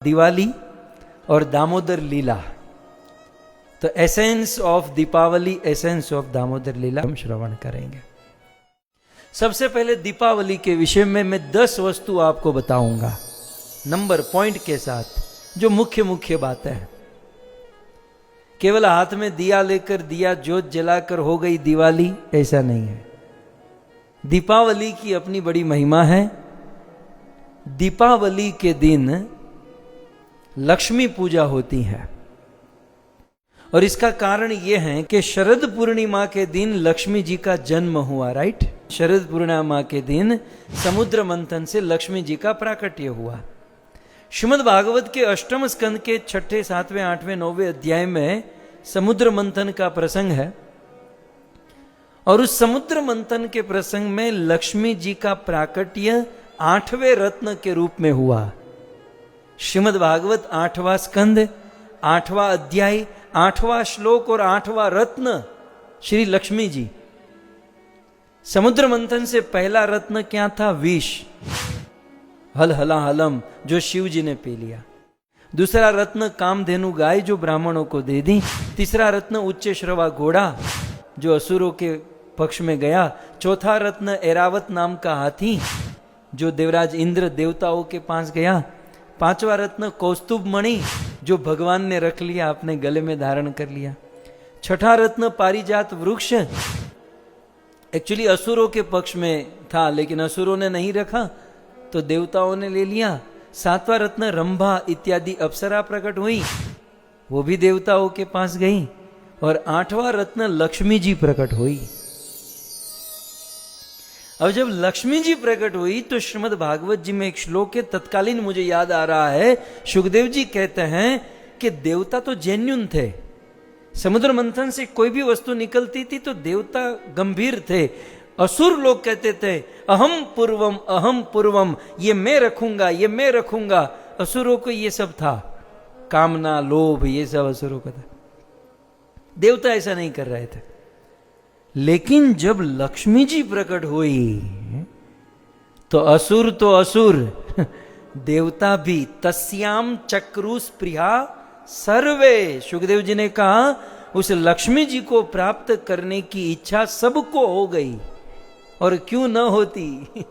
दिवाली और दामोदर लीला। तो essence of Deepavali, essence of Damodar Lila हम श्रवण करेंगे। सबसे पहले दीपावली के विषय में मैं 10 वस्तु आपको बताऊंगा नंबर पॉइंट के साथ, जो मुख्य मुख्य बातें हैं। केवल हाथ में दिया लेकर दिया जोत जलाकर हो गई दिवाली, ऐसा नहीं है। दीपावली की अपनी बड़ी महिमा है। दीपावली के दिन लक्ष्मी पूजा होती है और इसका कारण यह है कि शरद पूर्णिमा के दिन लक्ष्मी जी का जन्म हुआ, राइट। शरद पूर्णिमा के दिन समुद्र मंथन से लक्ष्मी जी का प्राकट्य हुआ। श्रीमद् भागवत के अष्टम स्कंद के 6, 7, 8, 9 अध्याय में समुद्र मंथन का प्रसंग है और उस समुद्र मंथन के प्रसंग में लक्ष्मी जी का प्राकट्य 8वें रत्न के रूप में हुआ। श्रीमद् भागवत 8वां स्कंद, 8वां अध्याय, 8वां श्लोक और 8वां रत्न श्री लक्ष्मी जी। समुद्र मंथन से पहला रत्न क्या था? विष, हल हला हलम, जो शिव जी ने पी लिया। दूसरा रत्न कामधेनु गाय, जो ब्राह्मणों को दे दी। तीसरा रत्न उच्च श्रवा घोड़ा, जो असुरों के पक्ष में गया। चौथा रत्न ऐरावत नाम का हाथी, जो देवराज इंद्र देवताओं के पास गया। 5वां रत्न कौस्तुभ मणि, जो भगवान ने रख लिया, अपने गले में धारण कर लिया। 6ठा रत्न पारिजात वृक्ष, एक्चुअली असुरों के पक्ष में था लेकिन असुरों ने नहीं रखा तो देवताओं ने ले लिया। 7वां रत्न रंभा इत्यादि अप्सरा प्रकट हुई, वो भी देवताओं के पास गई। और 8वां रत्न लक्ष्मी जी प्रकट हुई। अब जब लक्ष्मी जी प्रकट हुई तो श्रीमद् भागवत जी में एक श्लोक है, तत्कालीन मुझे याद आ रहा है। सुखदेव जी कहते हैं कि देवता तो जेन्युइन थे। समुद्र मंथन से कोई भी वस्तु निकलती थी तो देवता गंभीर थे। असुर लोग कहते थे अहम पूर्वम, ये मैं रखूंगा, ये मैं रखूंगा। असुरों को ये सब था, कामना, लोभ, ये सब असुरों का था। देवता ऐसा नहीं कर रहे थे। लेकिन जब लक्ष्मी जी प्रकट हुई तो असुर देवता भी तस्याम चक्रु स्पृहा सर्वे। सुखदेव जी ने कहा उस लक्ष्मी जी को प्राप्त करने की इच्छा सबको हो गई। और क्यों न होती,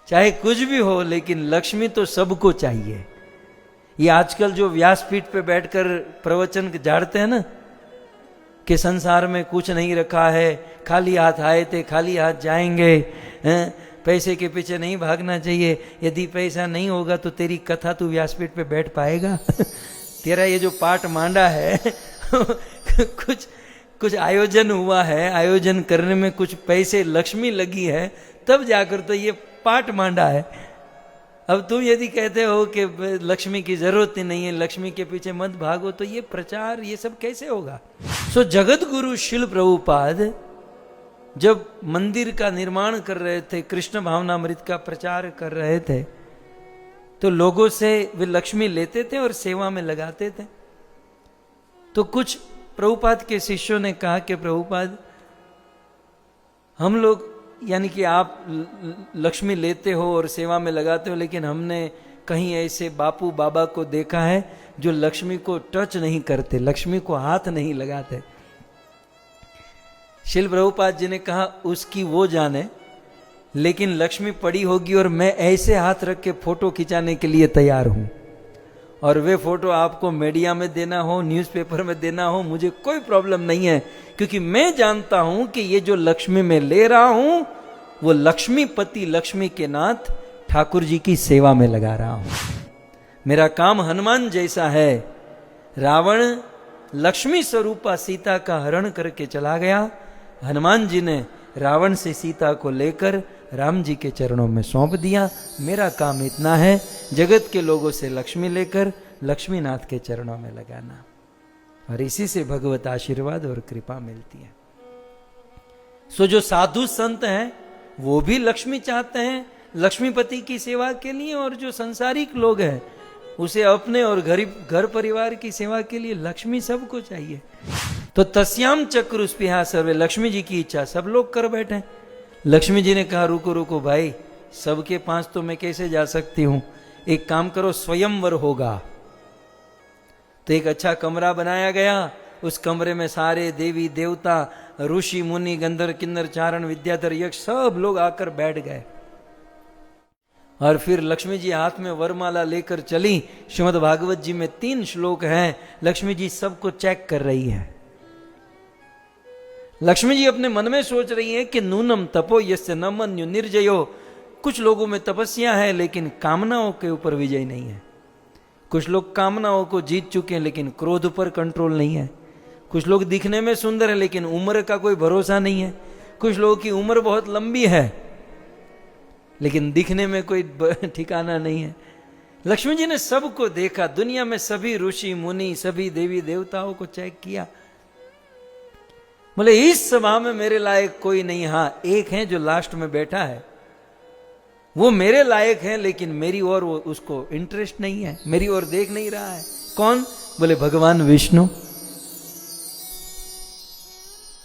चाहे कुछ भी हो, लेकिन लक्ष्मी तो सबको चाहिए। ये आजकल जो व्यासपीठ पे बैठकर प्रवचन झाड़ते हैं ना कि संसार में कुछ नहीं रखा है, खाली हाथ आए थे खाली हाथ जाएंगे, पैसे के पीछे नहीं भागना चाहिए, यदि पैसा नहीं होगा तो तेरी कथा तू व्यासपीठ पे बैठ पाएगा? तेरा ये जो पाठ मांडा है कुछ आयोजन हुआ है, आयोजन करने में कुछ पैसे लक्ष्मी लगी है, तब जाकर तो ये पाठ मांडा है। अब तुम यदि कहते हो कि लक्ष्मी की जरूरत ही नहीं है, लक्ष्मी के पीछे मत भागो, तो ये प्रचार, ये सब कैसे होगा? सो जगत गुरु शिल प्रभुपाद जब मंदिर का निर्माण कर रहे थे, कृष्ण भावनामृत का प्रचार कर रहे थे, तो लोगों से वे लक्ष्मी लेते थे और सेवा में लगाते थे। तो कुछ प्रभुपाद के शिष्यों ने कहा कि प्रभुपाद, हम लोग, यानी कि आप लक्ष्मी लेते हो और सेवा में लगाते हो, लेकिन हमने कहीं ऐसे बापू बाबा को देखा है जो लक्ष्मी को टच नहीं करते, लक्ष्मी को हाथ नहीं लगाते। शिल प्रभुपाद जी ने कहा उसकी वो जाने, लेकिन लक्ष्मी पड़ी होगी और मैं ऐसे हाथ रख के फोटो खिंचाने के लिए तैयार हूं। और वे फोटो आपको मीडिया में देना हो, न्यूज़पेपर में देना हो, मुझे कोई प्रॉब्लम नहीं है, क्योंकि मैं जानता हूं कि ये जो लक्ष्मी मैं ले रहा हूं वो लक्ष्मीपति, लक्ष्मी के नाथ ठाकुर जी की सेवा में लगा रहा हूं। मेरा काम हनुमान जैसा है। रावण लक्ष्मी स्वरूपा सीता का हरण करके चला गया, हनुमान जी ने रावण से सीता को लेकर राम जी के चरणों में सौंप दिया। मेरा काम इतना है, जगत के लोगों से लक्ष्मी लेकर लक्ष्मीनाथ के चरणों में लगाना, और इसी से भगवत आशीर्वाद और कृपा मिलती है। सो जो साधु संत हैं वो भी लक्ष्मी चाहते हैं लक्ष्मीपति की सेवा के लिए, और जो संसारिक लोग हैं उसे अपने और घर परिवार की सेवा के लिए लक्ष्मी सबको चाहिए। तो तस्याम चक्रु स्पृहा सर्वे, लक्ष्मी जी की इच्छा सब लोग कर बैठे। लक्ष्मी जी ने कहा रुको रुको भाई, सबके पास तो मैं कैसे जा सकती हूँ, एक काम करो, स्वयंवर होगा। तो एक अच्छा कमरा बनाया गया, उस कमरे में सारे देवी देवता, ऋषि मुनि, गंधर्व किन्नर चारण विद्याधर यक्ष सब लोग आकर बैठ गए। और फिर लक्ष्मी जी हाथ में वरमाला लेकर चली। श्रीमद् भागवत जी में 3 श्लोक हैं। लक्ष्मी जी सबको चेक कर रही है। लक्ष्मी जी अपने मन में सोच रही है कि नूनम तपो यस्य न मन्यु निर्जयो। कुछ लोगों में तपस्या है लेकिन कामनाओं के ऊपर विजय नहीं है। कुछ लोग कामनाओं को जीत चुके हैं लेकिन क्रोध पर कंट्रोल नहीं है। कुछ लोग दिखने में सुंदर है लेकिन उम्र का कोई भरोसा नहीं है। कुछ लोगों की उम्र बहुत लंबी है लेकिन दिखने में कोई ठिकाना नहीं है। लक्ष्मी जी ने सबको देखा, दुनिया में सभी ऋषि मुनि, सभी देवी देवताओं को चेक किया। बोले इस सभा में मेरे लायक कोई नहीं। हाँ, एक है जो लास्ट में बैठा है, वो मेरे लायक है लेकिन मेरी ओर वो उसको इंटरेस्ट नहीं है, मेरी ओर देख नहीं रहा है। कौन? बोले भगवान विष्णु।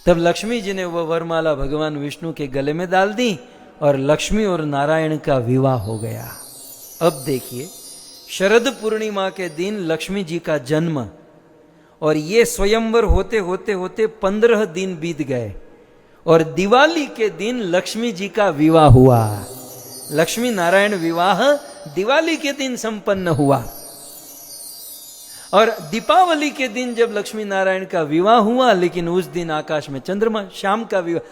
तब लक्ष्मी जी ने वह वरमाला भगवान विष्णु के गले में डाल दी और लक्ष्मी और नारायण का विवाह हो गया। अब देखिए, शरद पूर्णिमा के दिन लक्ष्मी जी का जन्म, और ये स्वयंवर होते होते होते 15 दिन बीत गए और दिवाली के दिन लक्ष्मी जी का विवाह हुआ। लक्ष्मी नारायण विवाह दिवाली के दिन संपन्न हुआ। और दीपावली के दिन जब लक्ष्मी नारायण का विवाह हुआ, लेकिन उस दिन आकाश में चंद्रमा, शाम का विवाह,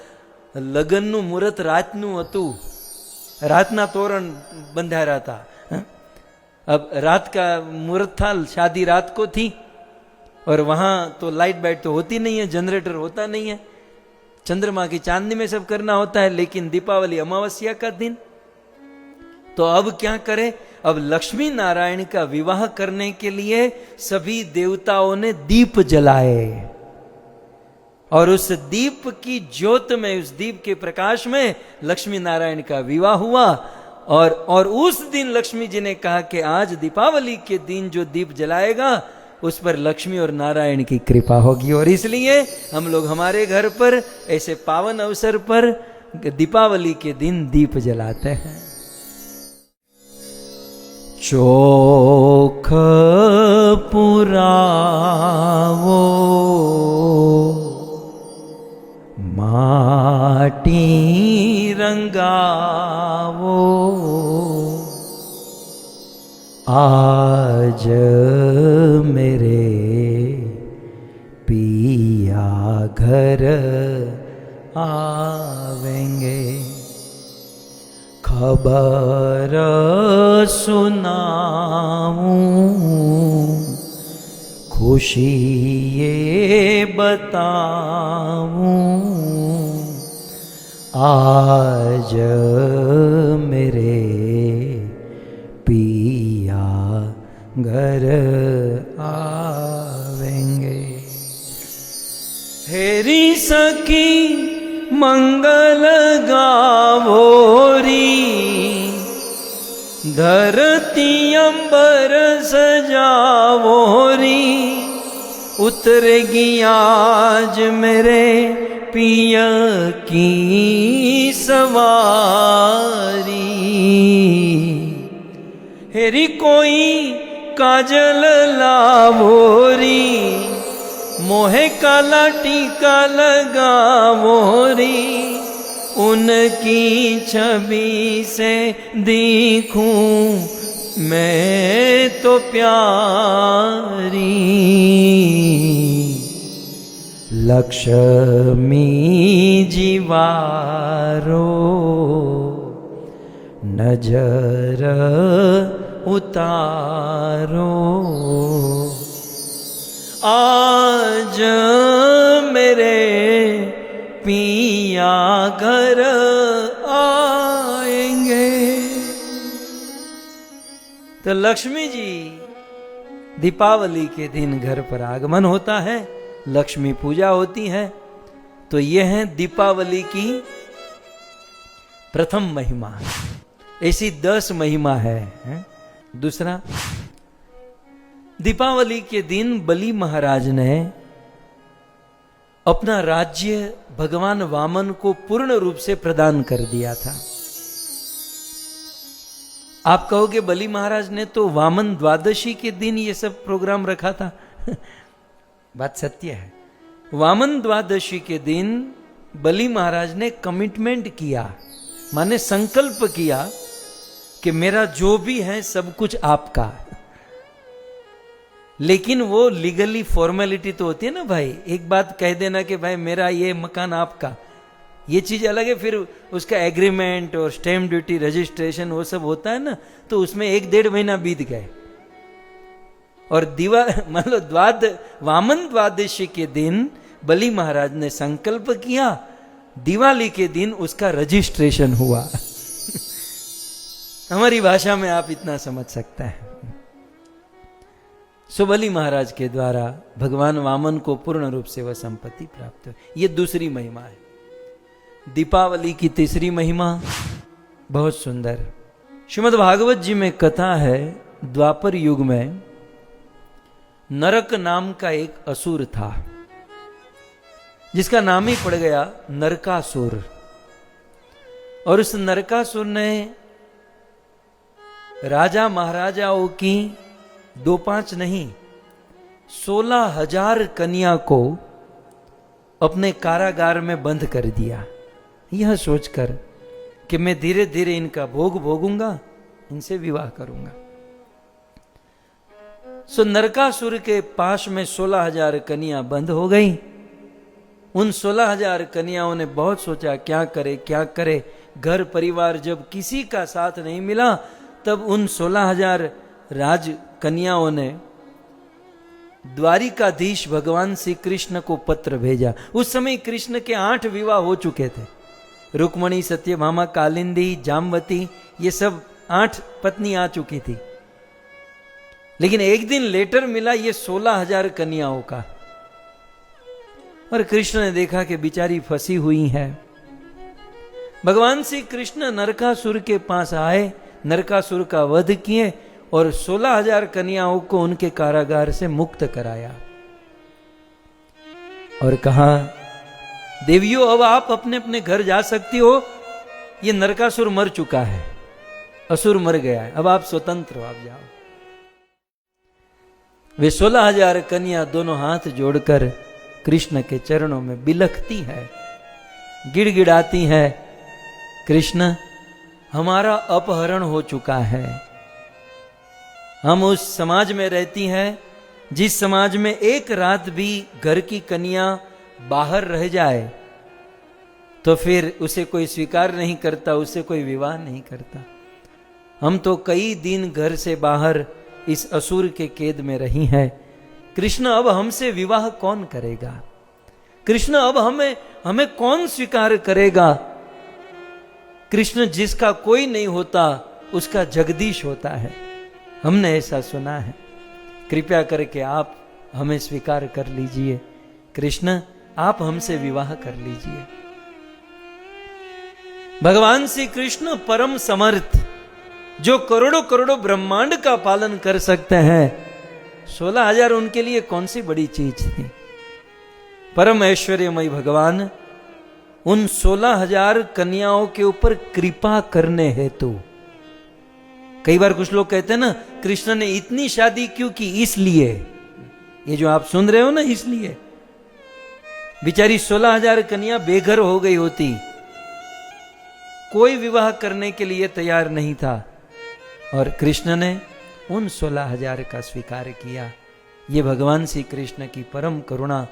लगनનું મુહૂર્ત રાતનું હતું, रातना तोरण बंधा रहा था। अब रात का मुहूर्त था, शादी रात को थी और वहां तो लाइट बाइट तो होती नहीं है, जनरेटर होता नहीं है, चंद्रमा की चांदनी में सब करना होता है। लेकिन दीपावली अमावस्या का दिन, तो अब क्या करें? अब लक्ष्मी नारायण का विवाह करने के लिए सभी देवताओं ने दीप जलाए और उस दीप की ज्योत में, उस दीप के प्रकाश में लक्ष्मी नारायण का विवाह हुआ। और उस दिन लक्ष्मी जी ने कहा कि आज दीपावली के दिन जो दीप जलाएगा उस पर लक्ष्मी और नारायण की कृपा होगी। और इसलिए हम लोग हमारे घर पर ऐसे पावन अवसर पर दीपावली के दिन दीप जलाते हैं। चोख पुरावो माटी रंगावो, आज मेरे पिया घर आवेंगे, खबर सुनाऊं, खुशी ये बताऊं, आज मेरे पिया घर आवेंगे। हेरी सखी मंगल गावोरी, धरती अंबर सजावोरी, उतरेगी आज मेरे पिया की सवारी। हेरी कोई काजल लावोरी, मोहे काला टीका लगावोरी, उनकी छवि से दिखूं मैं तो प्यारी। लक्ष्मी जीवारो नजर उतारो, आज मेरे पिया घर आएंगे। तो लक्ष्मी जी दीपावली के दिन घर पर आगमन होता है, लक्ष्मी पूजा होती है। तो यह है दीपावली की प्रथम महिमा। ऐसी 10 महिमा है। दूसरा, दीपावली के दिन बलि महाराज ने अपना राज्य भगवान वामन को पूर्ण रूप से प्रदान कर दिया था। आप कहोगे बलि महाराज ने तो वामन द्वादशी के दिन ये सब प्रोग्राम रखा था। बात सत्य है। वामन द्वादशी के दिन बलि महाराज ने कमिटमेंट किया, माने संकल्प किया कि मेरा जो भी है सब कुछ आपका। लेकिन वो लीगली फॉर्मेलिटी तो होती है ना भाई, एक बात कह देना कि भाई मेरा ये मकान आपका, ये चीज अलग है। फिर उसका एग्रीमेंट और स्टैम्प ड्यूटी रजिस्ट्रेशन वो सब होता है ना, तो उसमें 1-1.5 महीना बीत गए। और मतलब वामन द्वादशी के दिन बलि महाराज ने संकल्प किया, दिवाली के दिन उसका रजिस्ट्रेशन हुआ। हमारी भाषा में आप इतना समझ सकते हैं। सो बलि महाराज के द्वारा भगवान वामन को पूर्ण रूप से वह संपत्ति प्राप्त हुई। ये दूसरी महिमा है। दीपावली की तीसरी महिमा बहुत सुंदर। श्रीमद् भागवत जी में कथा है, द्वापर युग में नरक नाम का एक असुर था, जिसका नाम ही पड़ गया नरकासुर। और उस नरकासुर ने राजा महाराजाओं की 2-5 नहीं 16,000 कन्या को अपने कारागार में बंद कर दिया, यह सोचकर कि मैं धीरे धीरे इनका भोग भोगूंगा, इनसे विवाह करूंगा। सो नरकासुर के पास में 16,000 कन्या बंद हो गई। उन 16,000 कन्याओं ने बहुत सोचा क्या करे क्या करे। घर परिवार जब किसी का साथ नहीं मिला, तब उन 16,000 राज कन्याओं ने द्वारिकाधीश भगवान श्री कृष्ण को पत्र भेजा। उस समय कृष्ण के 8 विवाह हो चुके थे। रुक्मणी, सत्यभामा, कालिंदी, जामवती, ये सब 8 पत्नी आ चुकी थी। लेकिन एक दिन लेटर मिला ये 16,000 कन्याओं का। और कृष्ण ने देखा कि बेचारी फंसी हुई है। भगवान श्री कृष्ण नरकासुर के पास आए, नरकासुर का वध किए और 16,000 कन्याओं को उनके कारागार से मुक्त कराया और कहा, देवियों अब आप अपने अपने घर जा सकती हो, ये नरकासुर मर चुका है, असुर मर गया है, अब आप स्वतंत्र हो, आप जाओ। वे 16,000 कन्या दोनों हाथ जोड़कर कृष्ण के चरणों में बिलखती है, गिड़गिड़ाती है, कृष्ण हमारा अपहरण हो चुका है। हम उस समाज में रहती हैं जिस समाज में एक रात भी घर की कन्या बाहर रह जाए तो फिर उसे कोई स्वीकार नहीं करता, उससे कोई विवाह नहीं करता। हम तो कई दिन घर से बाहर इस असुर के कैद में रही हैं। कृष्ण अब हमसे विवाह कौन करेगा? कृष्ण अब हमें कौन स्वीकार करेगा? कृष्ण जिसका कोई नहीं होता उसका जगदीश होता है, हमने ऐसा सुना है। कृपया करके आप हमें स्वीकार कर लीजिए, कृष्ण आप हमसे विवाह कर लीजिए। भगवान श्री कृष्ण परम समर्थ, जो करोड़ों करोड़ों ब्रह्मांड का पालन कर सकते हैं, 16,000 उनके लिए कौन सी बड़ी चीज थी। परम ऐश्वर्यमय भगवान उन 16,000 कन्याओं के ऊपर कृपा करने हेतु, कई बार कुछ लोग कहते हैं ना कृष्ण ने इतनी शादी क्यों की, इसलिए, ये जो आप सुन रहे हो ना, इसलिए बेचारी 16,000 कन्या बेघर हो गई होती, कोई विवाह करने के लिए तैयार नहीं था, और कृष्ण ने उन 16,000 का स्वीकार किया। ये भगवान श्री कृष्ण की परम करुणा।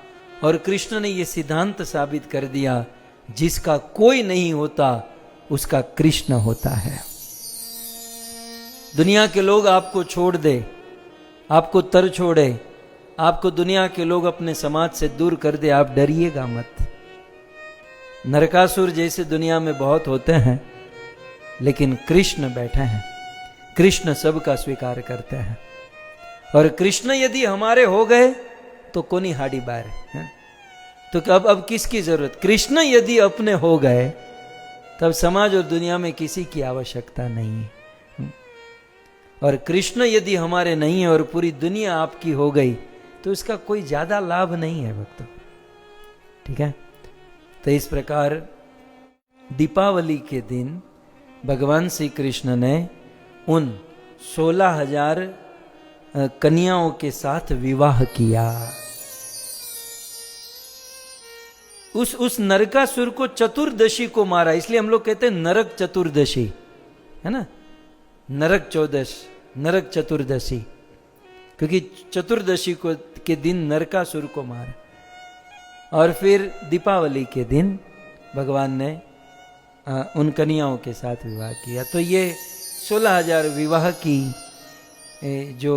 और कृष्ण ने यह सिद्धांत साबित कर दिया, जिसका कोई नहीं होता उसका कृष्ण होता है। दुनिया के लोग आपको छोड़ दे, आपको तर छोड़े, आपको दुनिया के लोग अपने समाज से दूर कर दे, आप डरिएगा मत। नरकासुर जैसे दुनिया में बहुत होते हैं, लेकिन कृष्ण बैठे हैं, कृष्ण सबका स्वीकार करते हैं। और कृष्ण यदि हमारे हो गए तो कोनी हाडी बार है, तो अब किसकी जरूरत? कृष्ण यदि अपने हो गए तब समाज और दुनिया में किसी की आवश्यकता नहीं है। और कृष्ण यदि हमारे नहीं है और पूरी दुनिया आपकी हो गई तो इसका कोई ज्यादा लाभ नहीं है भक्तों, ठीक है। तो इस प्रकार दीपावली के दिन भगवान श्री कृष्ण ने उन 16,000 कन्याओं के साथ विवाह किया। उस नरकासुर को चतुर्दशी को मारा, इसलिए हम लोग कहते हैं नरक चतुर्दशी, है ना, नरक चौदश, नरक चतुर्दशी, क्योंकि चतुर्दशी को के दिन नरकासुर को मारा। और फिर दीपावली के दिन भगवान ने उन कन्याओं के साथ विवाह किया। तो ये 16,000 विवाह की जो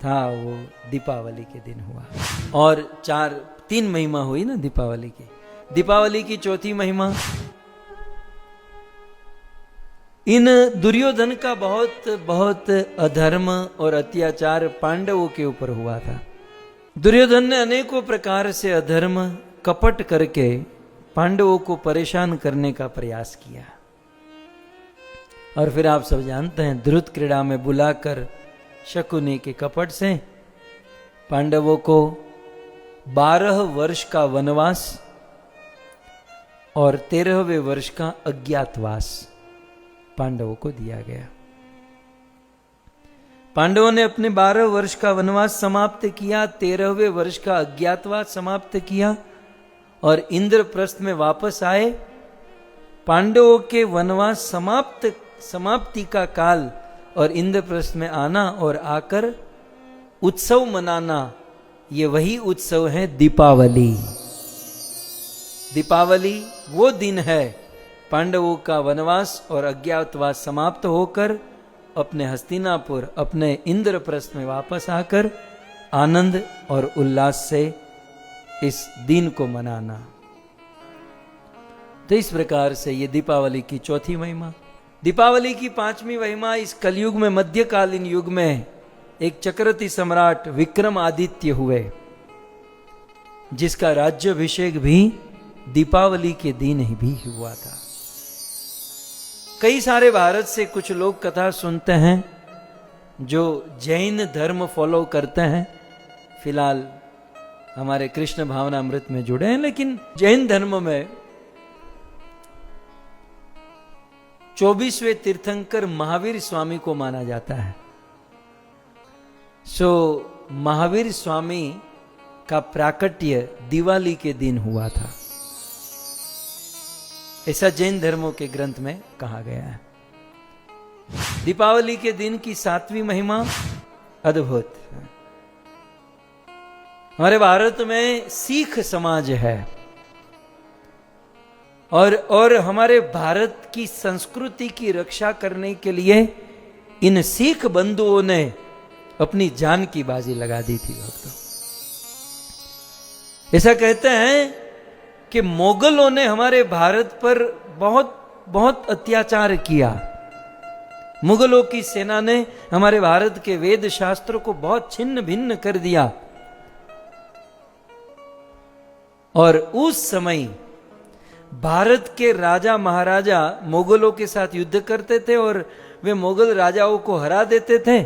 था वो दीपावली के दिन हुआ। और 3 महिमा हुई ना दीपावली की। दीपावली की चौथी महिमा, इन दुर्योधन का बहुत बहुत अधर्म और अत्याचार पांडवों के ऊपर हुआ था। दुर्योधन ने अनेकों प्रकार से अधर्म कपट करके पांडवों को परेशान करने का प्रयास किया। और फिर आप सब जानते हैं, द्रुत क्रीड़ा में बुलाकर शकुनी के कपट से पांडवों को 12 वर्ष का वनवास और 13वें वर्ष का अज्ञातवास पांडवों को दिया गया। पांडवों ने अपने 12 वर्ष का वनवास समाप्त किया, 13वें वर्ष का अज्ञातवास समाप्त किया और इंद्रप्रस्थ में वापस आए। पांडवों के वनवास समाप्ति का काल और इंद्रप्रस्थ में आना और आकर उत्सव मनाना, ये वही उत्सव है दीपावली। दीपावली वो दिन है पांडवों का वनवास और अज्ञातवास समाप्त होकर अपने हस्तिनापुर, अपने इंद्रप्रस्थ में वापस आकर आनंद और उल्लास से इस दिन को मनाना। तो इस प्रकार से ये दीपावली की चौथी महिमा। दीपावली की 5वीं महिमा, इस कलयुग में, मध्यकालीन युग में एक चक्रवर्ती सम्राट विक्रमादित्य हुए, जिसका राज्याभिषेक भी दीपावली के दिन ही भी हुआ था। कई सारे भारत से कुछ लोग कथा सुनते हैं जो जैन धर्म फॉलो करते हैं, फिलहाल हमारे कृष्ण भावनामृत में जुड़े हैं, लेकिन जैन धर्म में 24वें तीर्थंकर महावीर स्वामी को माना जाता है। महावीर स्वामी का प्राकट्य दिवाली के दिन हुआ था, ऐसा जैन धर्मों के ग्रंथ में कहा गया है। दीपावली के दिन की 7वीं महिमा अद्भुत। हमारे भारत में सिख समाज है और हमारे भारत की संस्कृति की रक्षा करने के लिए इन सिख बंधुओं ने अपनी जान की बाजी लगा दी थी। भक्तों, ऐसा कहते हैं कि मोगलों ने हमारे भारत पर बहुत बहुत अत्याचार किया। मुगलों की सेना ने हमारे भारत के वेद शास्त्रों को बहुत छिन्न भिन्न कर दिया। और उस समय भारत के राजा महाराजा मुगलों के साथ युद्ध करते थे और वे मुगल राजाओं को हरा देते थे।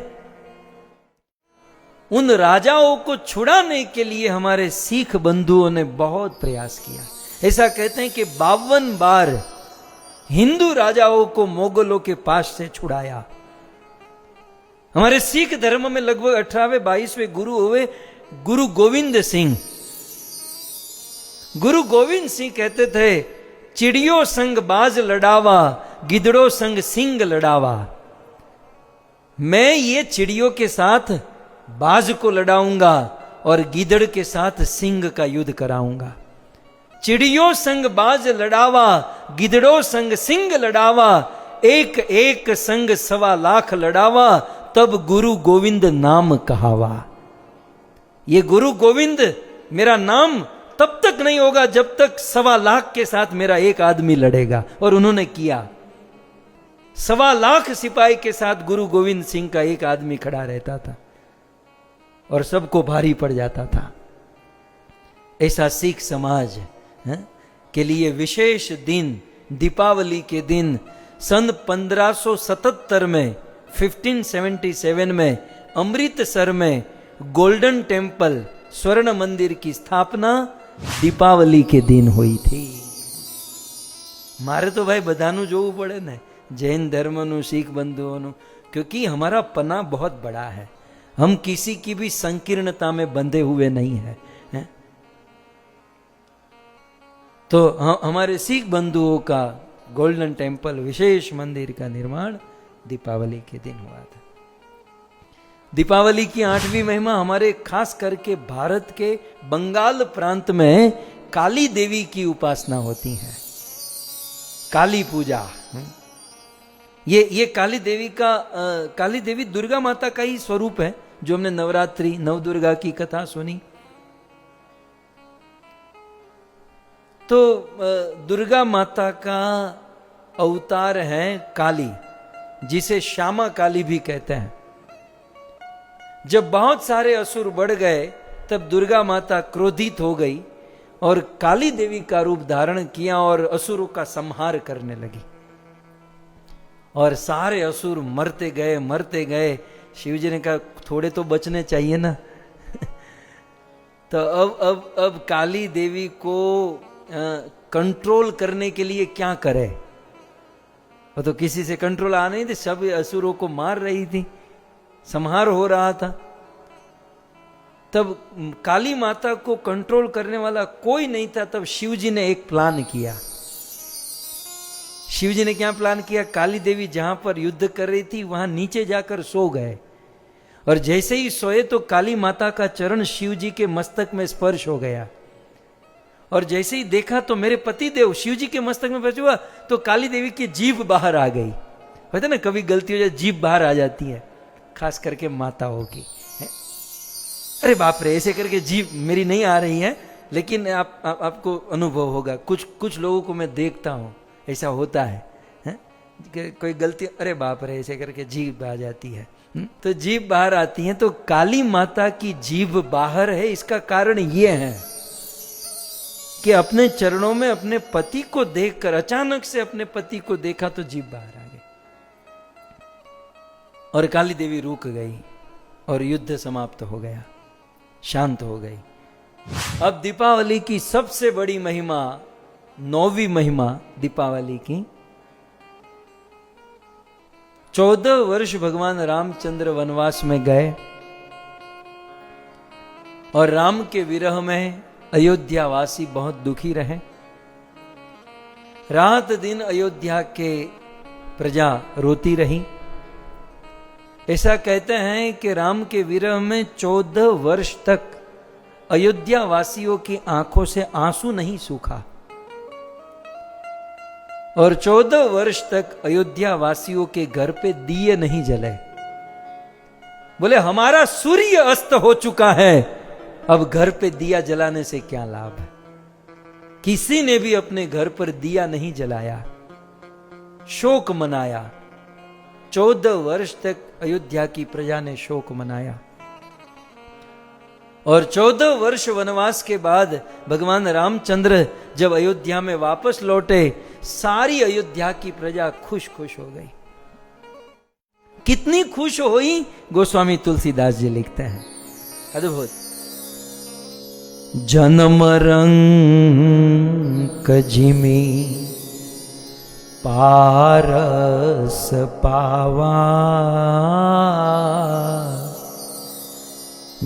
उन राजाओं को छुड़ाने के लिए हमारे सिख बंधुओं ने बहुत प्रयास किया। ऐसा कहते हैं कि 52 बार हिंदू राजाओं को मुगलों के पास से छुड़ाया। हमारे सिख धर्म में लगभग 18वें 22वें गुरु हुए गुरु गोविंद सिंह। गुरु गोविंद सिंह कहते थे, चिड़ियों संग बाज लड़ावा, गिदड़ों संग सिंह लड़ावा। मैं ये चिड़ियों के साथ बाज को लड़ाऊंगा और गिदड़ के साथ सिंह का युद्ध कराऊंगा। चिड़ियों संग बाज लड़ावा, गिदड़ों संग सिंह लड़ावा, एक एक संग 1.25 लाख लड़ावा, तब गुरु गोविंद नाम कहावा। ये गुरु गोविंद मेरा नाम तब तक नहीं होगा जब तक 1.25 लाख के साथ मेरा एक आदमी लड़ेगा। और उन्होंने किया। 1.25 लाख सिपाही के साथ गुरु गोविंद सिंह का एक आदमी खड़ा रहता था और सबको भारी पड़ जाता था। ऐसा सिख समाज के लिए विशेष दिन दीपावली के दिन सन 1577 में 1577 में अमृतसर में गोल्डन टेम्पल स्वर्ण मंदिर की स्थापना दीपावली के दिन हुई थी। मारे तो भाई बधानु जोવું પડે ને, જૈન ધર્મનું, શીખ બંધુઓનું, क्योंकि हमारा पना बहुत बड़ा है, हम किसी की भी संकीर्णता में बंधे हुए नहीं है, हैं? तो हमारे सिख बंधुओं का गोल्डन टेम्पल विशेष मंदिर का निर्माण दीपावली के दिन हुआ था। दीपावली की 8वीं महिमा हमारे खास करके भारत के बंगाल प्रांत में काली देवी की उपासना होती है, काली पूजा। ये काली देवी दुर्गा माता का ही स्वरूप है, जो हमने नवरात्रि नवदुर्गा की कथा सुनी। तो दुर्गा माता का अवतार है काली, जिसे श्यामा काली भी कहते हैं। जब बहुत सारे असुर बढ़ गए तब दुर्गा माता क्रोधित हो गई और काली देवी का रूप धारण किया और असुरों का संहार करने लगी, और सारे असुर मरते गए। शिव जी ने कहा थोड़े तो बचने चाहिए ना। तो अब काली देवी को कंट्रोल करने के लिए क्या करे, वो तो किसी से कंट्रोल आ नहीं थे, सब असुरों को मार रही थी, संहार हो रहा था। तब काली माता को कंट्रोल करने वाला कोई नहीं था। तब शिव जी ने एक प्लान किया। शिव जी ने क्या प्लान किया, काली देवी जहां पर युद्ध कर रही थी वहां नीचे जाकर सो गए, और जैसे ही सोए तो काली माता का चरण शिव जी के मस्तक में स्पर्श हो गया, और जैसे ही देखा तो मेरे पति देव शिव जी के मस्तक में स्पर्श हुआ तो काली देवी की जीभ बाहर आ गई। होता ना कभी गलती हो जाए जीभ बाहर आ जाती है, खास करके माताओं की। अरे बाप रे, ऐसे करके जीभ मेरी नहीं आ रही है, लेकिन आपको अनुभव होगा, कुछ लोगों को मैं देखता हूं ऐसा होता है, कोई गलती, अरे बाप रे, ऐसे करके जीभ आ जाती है। तो जीभ बाहर आती है। तो काली माता की जीभ बाहर है, इसका कारण यह है कि अपने चरणों में अपने पति को देखकर अचानक से अपने पति को देखा तो जीभ बाहर आ गई, और काली देवी रुक गई और युद्ध समाप्त हो गया, शांत हो गई। अब दीपावली की सबसे बड़ी महिमा, 9वीं महिमा दीपावली की, 14 वर्ष भगवान रामचंद्र वनवास में गए, और राम के विरह में अयोध्यावासी बहुत दुखी रहे। रात दिन अयोध्या के प्रजा रोती रही। ऐसा कहते हैं कि राम के विरह में 14 वर्ष तक अयोध्या वासियों की आंखों से आंसू नहीं सूखा, और 14 वर्ष तक अयोध्या वासियों के घर पे दिए नहीं जले। बोले हमारा सूर्य अस्त हो चुका है, अब घर पे दिया जलाने से क्या लाभ है। किसी ने भी अपने घर पर दिया नहीं जलाया, शोक मनाया। 14 वर्ष तक अयोध्या की प्रजा ने शोक मनाया, और 14 वर्ष वनवास के बाद भगवान रामचंद्र जब अयोध्या में वापस लौटे, सारी अयोध्या की प्रजा खुश हो गई। कितनी खुश हुई, गोस्वामी तुलसीदास जी लिखते हैं, अद्भुत। जन्म रंक जिमी पारस पावा,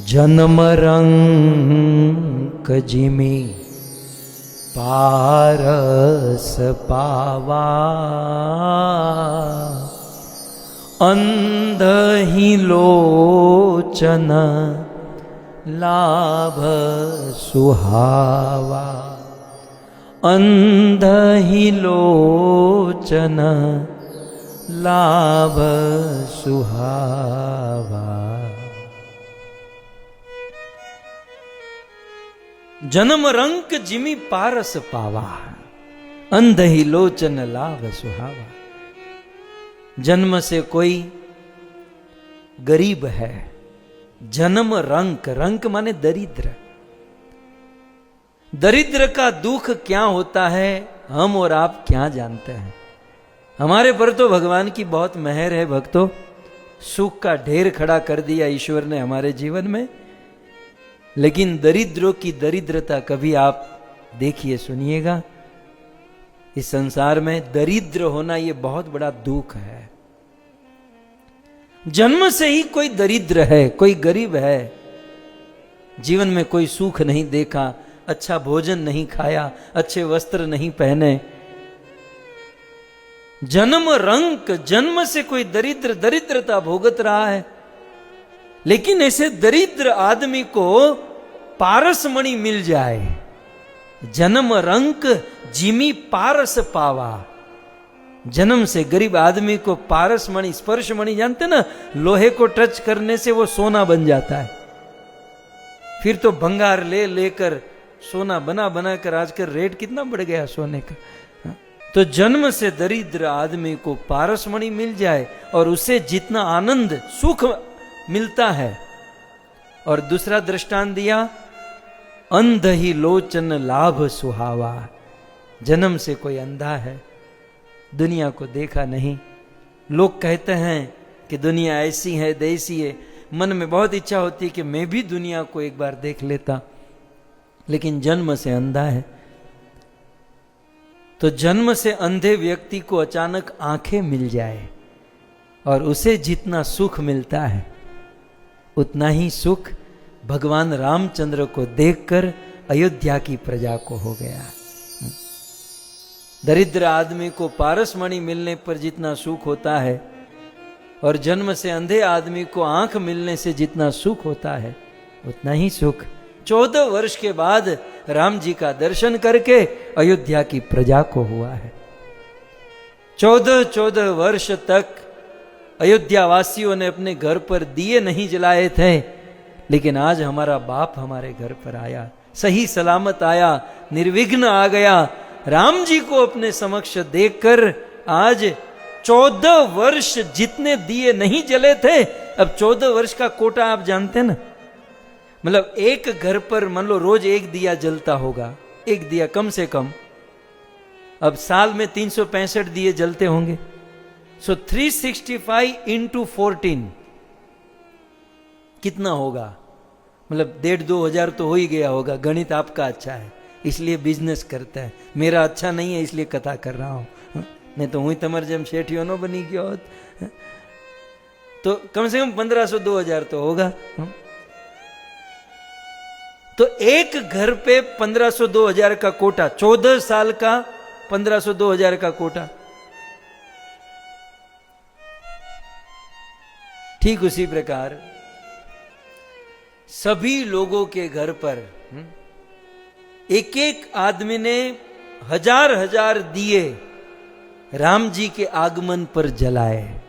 जन्म रंक जिमी पारस पावा, अंध ही लोचन लाभ सुहावा, अंध ही लोचन लाभ सुहावा। जन्म रंक जिमी पारस पावा, अंध ही लोचन लाभ सुहावा। जन्म से कोई गरीब है, जन्म रंक, रंक माने दरिद्र। दरिद्र का दुख क्या होता है हम और आप क्या जानते हैं। हमारे पर तो भगवान की बहुत मेहर है भक्तों, सुख का ढेर खड़ा कर दिया ईश्वर ने हमारे जीवन में, लेकिन दरिद्रों की दरिद्रता कभी आप देखिए सुनिएगा। इस संसार में दरिद्र होना ये बहुत बड़ा दुख है। जन्म से ही कोई दरिद्र है, कोई गरीब है, जीवन में कोई सुख नहीं देखा, अच्छा भोजन नहीं खाया, अच्छे वस्त्र नहीं पहने, जन्म रंक, जन्म से कोई दरिद्रता भोगत रहा है। लेकिन ऐसे दरिद्र आदमी को पारसमणि मिल जाए, जन्म रंक जिमी पारस पावा, जन्म से गरीब आदमी को पारसमणि, स्पर्शमणि जानते ना, लोहे को टच करने से वो सोना बन जाता है। फिर तो भंगार ले लेकर सोना बना बनाकर आजकल रेट कितना बढ़ गया सोने का। तो जन्म से दरिद्र आदमी को पारसमणि मिल जाए और उसे जितना आनंद सुख मिलता है। और दूसरा दृष्टांत दिया, अंध ही लोचन लाभ सुहावा, जन्म से कोई अंधा है, दुनिया को देखा नहीं, लोग कहते हैं कि दुनिया ऐसी है देसी है, मन में बहुत इच्छा होती है कि मैं भी दुनिया को एक बार देख लेता, लेकिन जन्म से अंधा है। तो जन्म से अंधे व्यक्ति को अचानक आंखें मिल जाए और उसे जितना सुख मिलता है उतना ही सुख भगवान रामचंद्र को देखकर अयोध्या की प्रजा को हो गया। दरिद्र आदमी को पारसमणि मिलने पर जितना सुख होता है और जन्म से अंधे आदमी को आंख मिलने से जितना सुख होता है उतना ही सुख 14 वर्ष के बाद राम जी का दर्शन करके अयोध्या की प्रजा को हुआ है। 14 वर्ष तक अयोध्या वासियों ने अपने घर पर दिए नहीं जलाए थे, लेकिन आज हमारा बाप हमारे घर पर आया, सही सलामत आया, निर्विघ्न आ गया। राम जी को अपने समक्ष देखकर आज 14 वर्ष जितने दिए नहीं जले थे, अब 14 वर्ष का कोटा आप जानते ना, मतलब एक घर पर मान लो रोज एक दिया जलता होगा, एक दिया कम से कम, अब साल में 365 दिए जलते होंगे। सो 365 इंटू 14 कितना होगा, मतलब 1,500-2 हजार तो हो ही गया होगा। गणित आपका अच्छा है इसलिए बिजनेस करता है, मेरा अच्छा नहीं है इसलिए कथा कर रहा हूं, नहीं तो हुई तमर जम शेठियों नो बनी गया होत, तो कम से कम 1500-2 हजार तो होगा। तो एक घर पे 1500-2 हजार का कोटा, 14 साल का 1500-2 हजार का कोटा। ठीक उसी प्रकार सभी लोगों के घर पर एक एक आदमी ने हजार दिए राम जी के आगमन पर जलाए,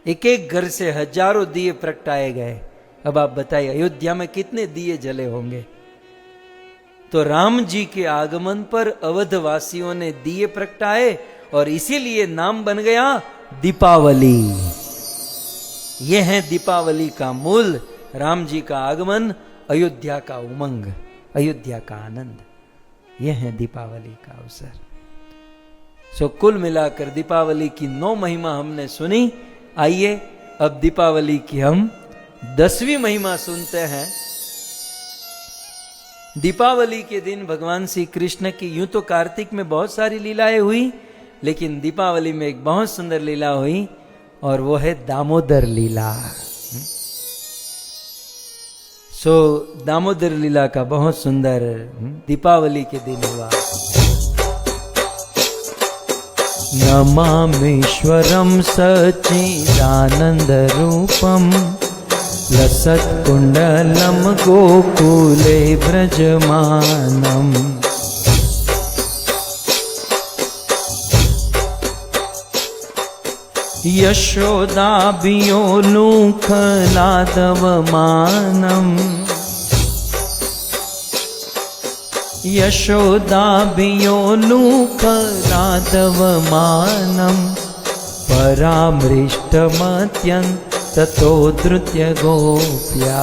एक एक घर से हजारों दिए प्रगटाए गए। अब आप बताइए अयोध्या में कितने दिए जले होंगे। तो राम जी के आगमन पर अवधवासियों ने दिए प्रगटाए और इसीलिए नाम बन गया दीपावली। यह है दीपावली का मूल, राम जी का आगमन, अयोध्या का उमंग, अयोध्या का आनंद, यह है दीपावली का अवसर। सो कुल मिलाकर दीपावली की 9 महिमा हमने सुनी। आइए अब दीपावली की हम 10वीं महिमा सुनते हैं। दीपावली के दिन भगवान श्री कृष्ण की, यूं तो कार्तिक में बहुत सारी लीलाएं हुई, लेकिन दीपावली में एक बहुत सुंदर लीला हुई और वो है दामोदर लीला। सो दामोदर लीला का बहुत सुंदर दीपावली के दिन हुआ। नमामीश्वरं सच्चिदानंद रूपम लसत्कुंडलं गोकुले व्रजमानम्। यशोदाभियो लूखलादवमानम्, यशोदाभियो लूखलादवमानम् परामृष्टमत्यन्ततो धृत्य गोप्या।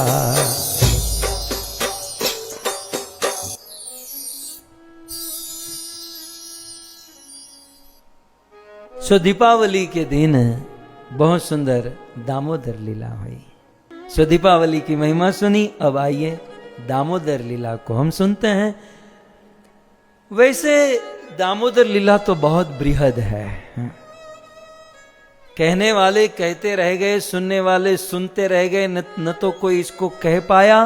सो दीपावली के दिन बहुत सुंदर दामोदर लीला हुई। सो दीपावली की महिमा सुनी, अब आइए दामोदर लीला को हम सुनते हैं। वैसे दामोदर लीला तो बहुत बृहद है, कहने वाले कहते रह गए, सुनने वाले सुनते रह गए, न तो कोई इसको कह पाया,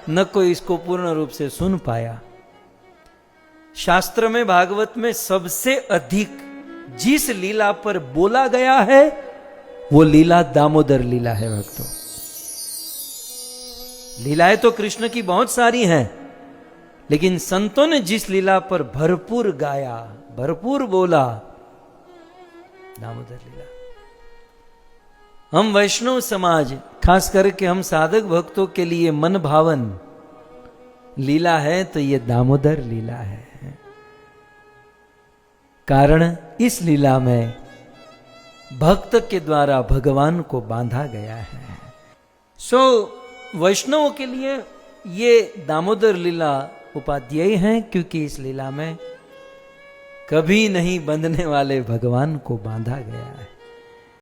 न कोई इसको पूर्ण रूप से सुन पाया। शास्त्र में, भागवत में सबसे अधिक जिस लीला पर बोला गया है वो लीला दामोदर लीला है भक्तों। लीलाएं तो कृष्ण की बहुत सारी हैं, लेकिन संतों ने जिस लीला पर भरपूर गाया, भरपूर बोला, दामोदर लीला। हम वैष्णव समाज, खास करके हम साधक भक्तों के लिए मन भावन लीला है तो ये दामोदर लीला है। कारण इस लीला में भक्त के द्वारा भगवान को बांधा गया है। वैष्णवों के लिए ये दामोदर लीला उपाध्याय है, क्योंकि इस लीला में कभी नहीं बंधने वाले भगवान को बांधा गया है।